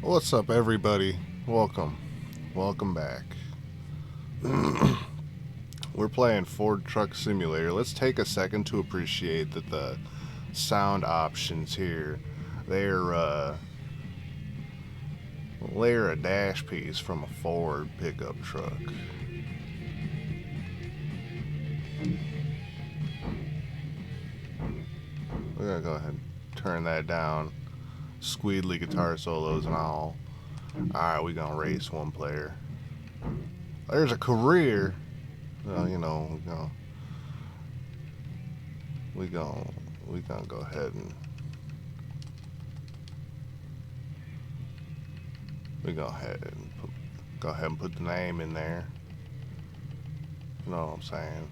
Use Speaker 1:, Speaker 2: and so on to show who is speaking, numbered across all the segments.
Speaker 1: What's up, everybody? Welcome back. We're playing Ford Truck Simulator. Let's take a second to appreciate that the sound options here, they're a dash piece from a Ford pickup truck. We're gonna go ahead and turn that down. Squeedly guitar solos and all. Alright, we gonna race one player. There's a career. Well, you know, we gonna go ahead and go ahead and put the name in there. You know what I'm saying?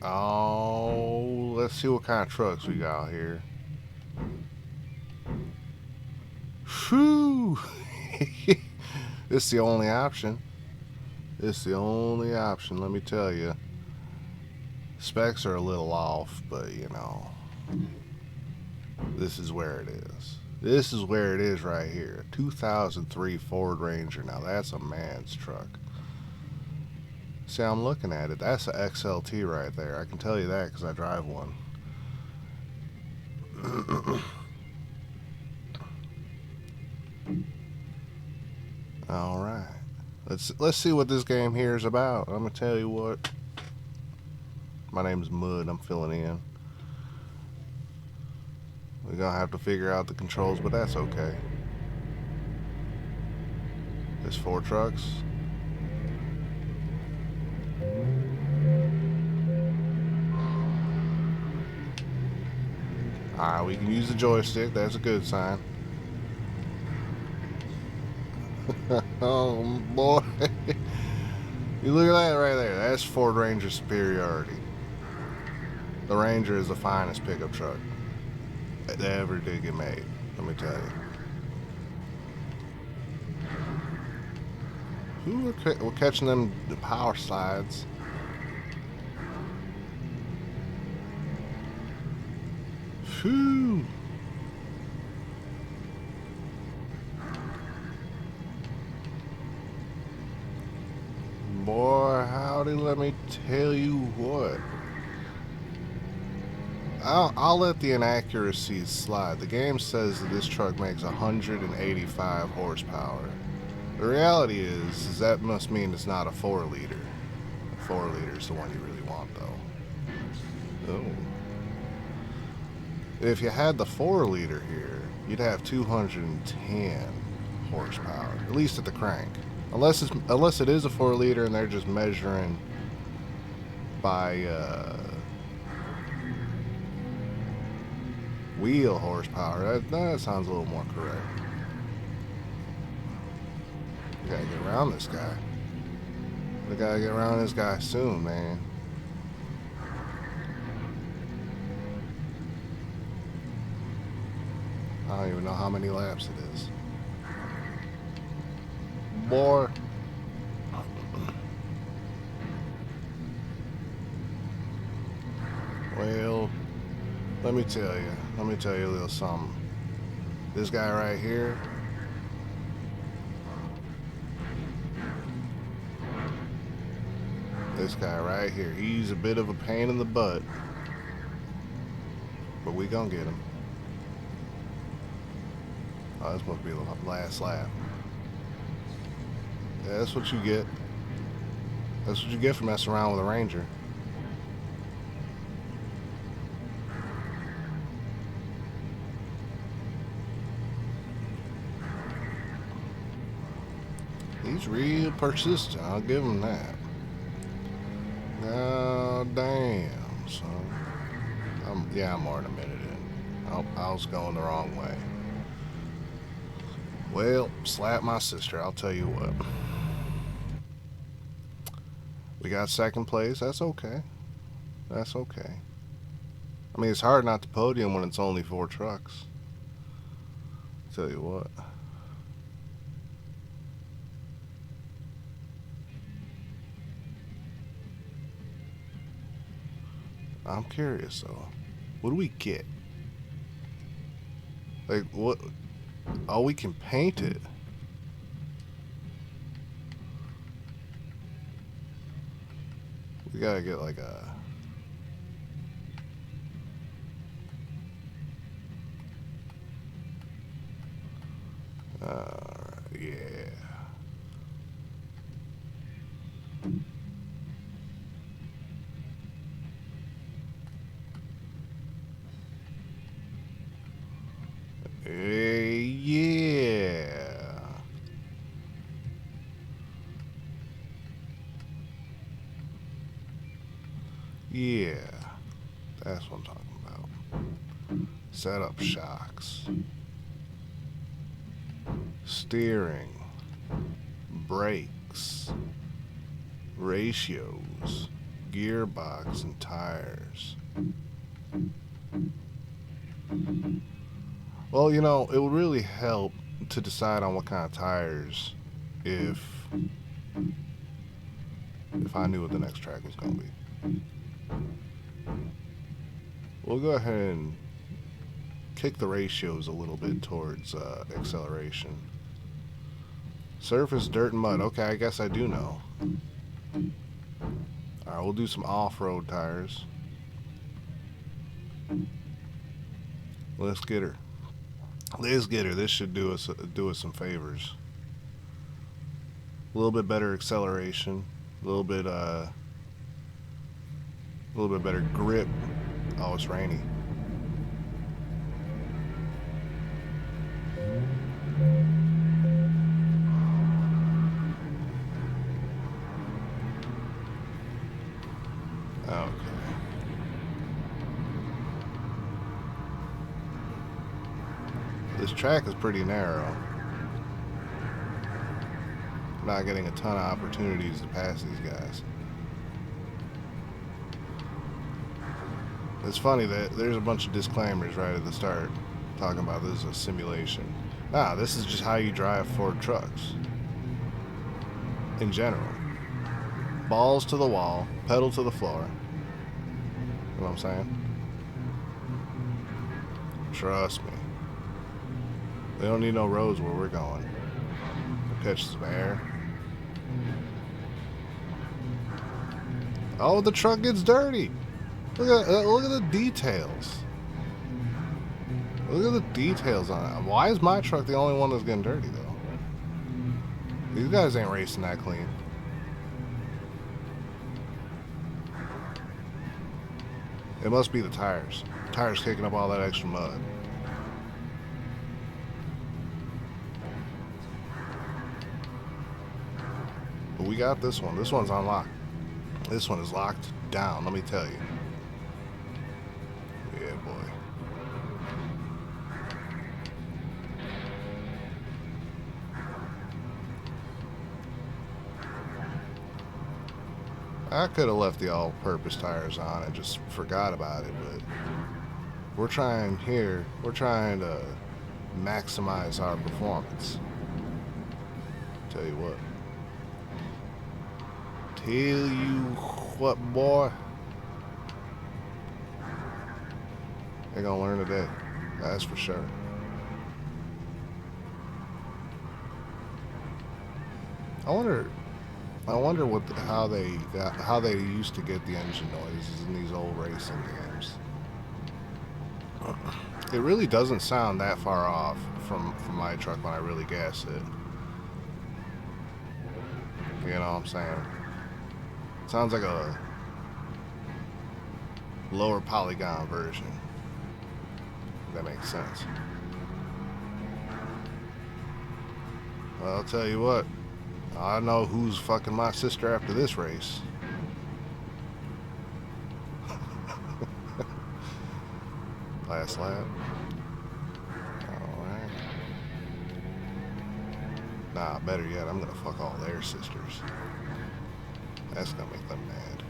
Speaker 1: Oh, let's see what kind of trucks we got here. Whew! It's the only option. It's the only option, let me tell you. Specs are a little off, but you know, this is where it is. This is where it is right here. 2003 Ford Ranger. Now that's a man's truck. See, I'm looking at it. That's an XLT right there. I can tell you that because I drive one. All right. Let's see what this game here is about. I'm gonna tell you what. My name's Mud. I'm filling in. We're gonna have to figure out the controls, but that's okay. There's 4 trucks. Alright, we can use the joystick. That's a good sign. Oh boy. You look at that right there. That's Ford Ranger superiority. The Ranger is the finest pickup truck that ever did get made. Let me tell you. Ooh, we're catching them the power slides. Phew. Boy, howdy, let me tell you what. I'll let the inaccuracies slide. The game says that this truck makes 185 horsepower. The reality is that must mean it's not a 4-liter. A 4-liter is the one you really want, though. Oh. If you had the 4-liter here, you'd have 210 horsepower, at least at the crank. Unless it is a 4-liter and they're just measuring by wheel horsepower. That sounds a little more correct. We gotta get around this guy. We gotta get around this guy soon, man. I don't even know how many laps it is. Boy. Well, let me tell you a little something. This guy right here, he's a bit of a pain in the butt, but we gonna get him. Oh, that's supposed to be the last lap. Yeah, that's what you get. That's what you get for messing around with a Ranger. He's real persistent, I'll give him that. Oh, damn, son. I'm more than a minute in. I was going the wrong way. Well, slap my sister, I'll tell you what. We got second place. That's okay. That's okay. I mean, it's hard not to podium when it's only 4 trucks. Tell you what. I'm curious though. What do we get? Like what? Oh, we can paint it. We gotta get like a. Yeah. Yeah. Yeah. That's what I'm talking about. Set up shocks. Steering. Brakes. Ratios. Gearbox and tires. Well, you know, it would really help to decide on what kind of tires if I knew what the next track was going to be. We'll go ahead and kick the ratios a little bit towards acceleration. Surface, dirt, and mud. Okay, I guess I do know. Alright, we'll do some off-road tires. Let's get her. Let's get her. This should do us some favors. A little bit better acceleration. A little bit better grip. Oh, it's rainy. Okay. This track is pretty narrow. I'm not getting a ton of opportunities to pass these guys. It's funny that there's a bunch of disclaimers right at the start talking about this is a simulation. Nah, this is just how you drive Ford trucks. In general. Balls to the wall, pedal to the floor. You know what I'm saying? Trust me. We don't need no roads where we're going. We'll catch some air. Oh, the truck gets dirty. Look at the details. Look at the details on it. Why is my truck the only one that's getting dirty though? These guys ain't racing that clean. It must be the tires. Tires kicking up all that extra mud. But we got this one. This one's unlocked. This one is locked down, let me tell you. Yeah, boy. I could have left the all-purpose tires on and just forgot about it, but we're trying here. We're trying to maximize our performance. Tell you what. Tell you what, boy. They're gonna learn today. That's for sure. I wonder how they used to get the engine noises in these old racing games. It really doesn't sound that far off from my truck when I really gas it. You know what I'm saying? It sounds like a lower polygon version. If that makes sense. Well, I'll tell you what. I know who's fucking my sister after this race. Last lap. Alright. Nah, better yet, I'm gonna fuck all their sisters. That's gonna make them mad.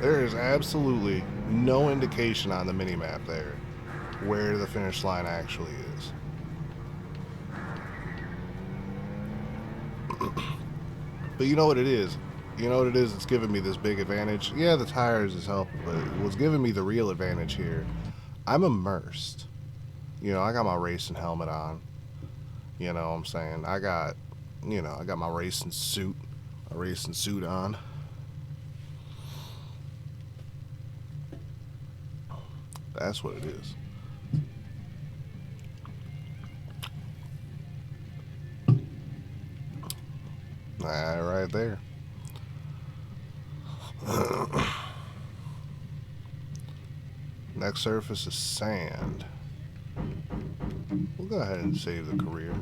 Speaker 1: There is absolutely no indication on the minimap there where the finish line actually is. But you know what it is? You know what it is? It's giving me this big advantage. Yeah, the tires is helping, but what's giving me the real advantage here, I'm immersed. You know, I got my racing helmet on. You know what I'm saying? I got my racing suit on. That's what it is. Right there. Next surface is sand. We'll go ahead and save the career.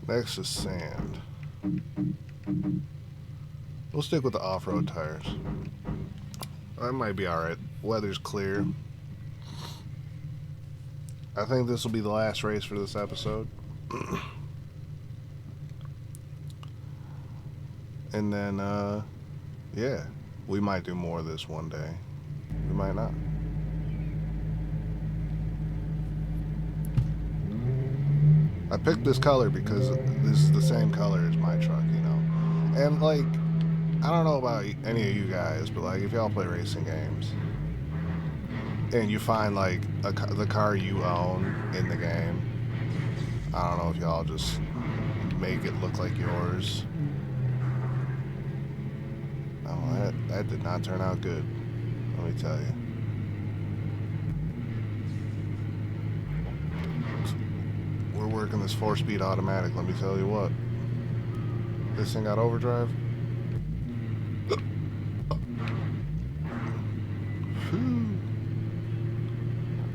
Speaker 1: Next is sand. We'll stick with the off-road tires. That might be alright. Weather's clear. I think this will be the last race for this episode. And then, yeah, we might do more of this one day. We might not. I picked this color because this is the same color as my truck, you know. And, like, I don't know about any of you guys, but, like, if y'all play racing games and you find, like, the car you own in the game, I don't know if y'all just make it look like yours. Oh, that did not turn out good, let me tell you. We're working this 4-speed automatic, let me tell you what. This thing got overdrive.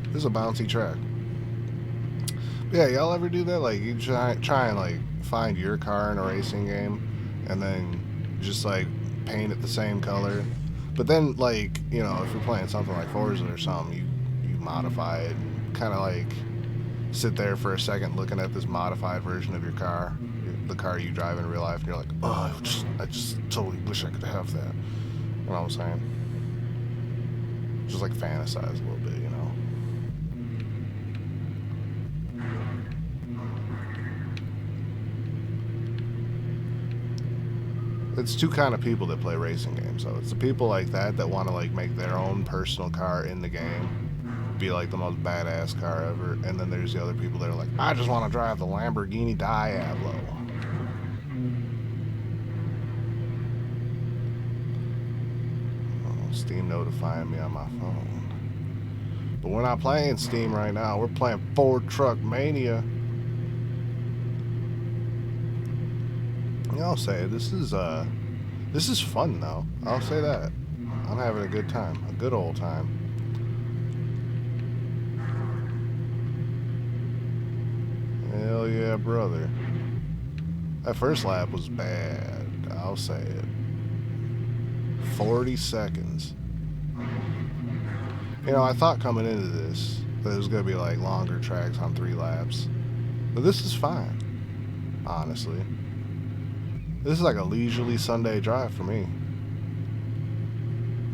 Speaker 1: This is a bouncy track. But yeah, y'all ever do that? Like, you try and, like, find your car in a racing game and then just, like, paint it the same color. But then, like, you know, if you're playing something like Forza or something, you modify it and kind of, like, sit there for a second looking at this modified version of your car, the car you drive in real life, and you're like, oh, I just totally wish I could have that. You know what I'm saying? Just, like, fantasize a little bit, you know? It's two kind of people that play racing games, though. It's the people like that want to, like, make their own personal car in the game be like the most badass car ever, and then there's the other people that are like, I just want to drive the Lamborghini Diablo. Oh, Steam notifying me on my phone. But we're not playing Steam right now. We're playing Ford Truck Mania. Yeah, I'll say this is fun though. I'll say that. I'm having a good time, a good old time. Hell yeah, brother. That first lap was bad. I'll say it. 40 seconds. You know, I thought coming into this that it was gonna be like longer tracks on 3 laps, but this is fine. Honestly. This is like a leisurely Sunday drive for me.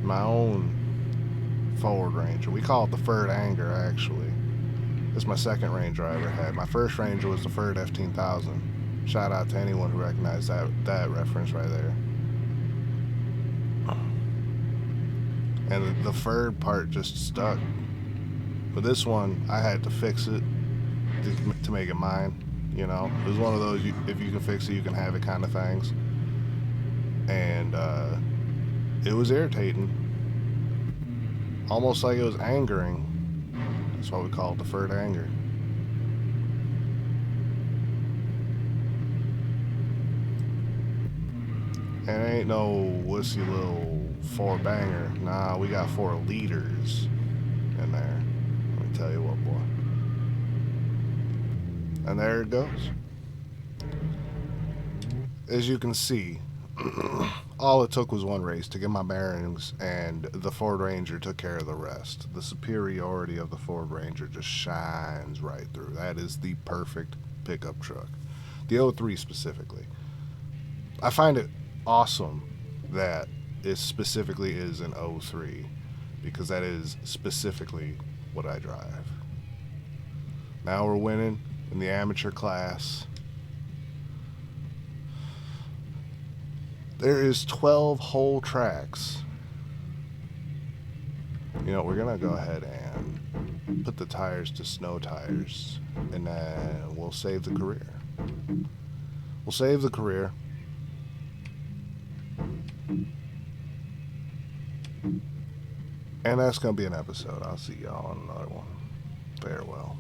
Speaker 1: My own Ford Ranger. We call it the Ford Anger, actually. This is my second Ranger I ever had. My first Ranger was the Ford F-10000. Shout out to anyone who recognized that reference right there. And the Ford part just stuck. But this one, I had to fix it to make it mine. You know, it was one of those, if you can fix it, you can have it kind of things. And it was irritating. Almost like it was angering. That's why we call it the Ford Anger. And it ain't no wussy little 4-banger. Nah, we got 4 liters in there. Let me tell you what, boy. And there it goes. as you can see, all it took was one race to get my bearings, and the Ford Ranger took care of the rest. The superiority of the Ford Ranger just shines right through. That is the perfect pickup truck. The 03 specifically. I find it awesome that it specifically is an 03, because that is specifically what I drive. Now we're winning in the amateur class. There is 12 whole tracks. You know, we're gonna go ahead and put the tires to snow tires, and then we'll save the career. We'll save the career. And that's gonna be an episode. I'll see y'all on another one. Farewell.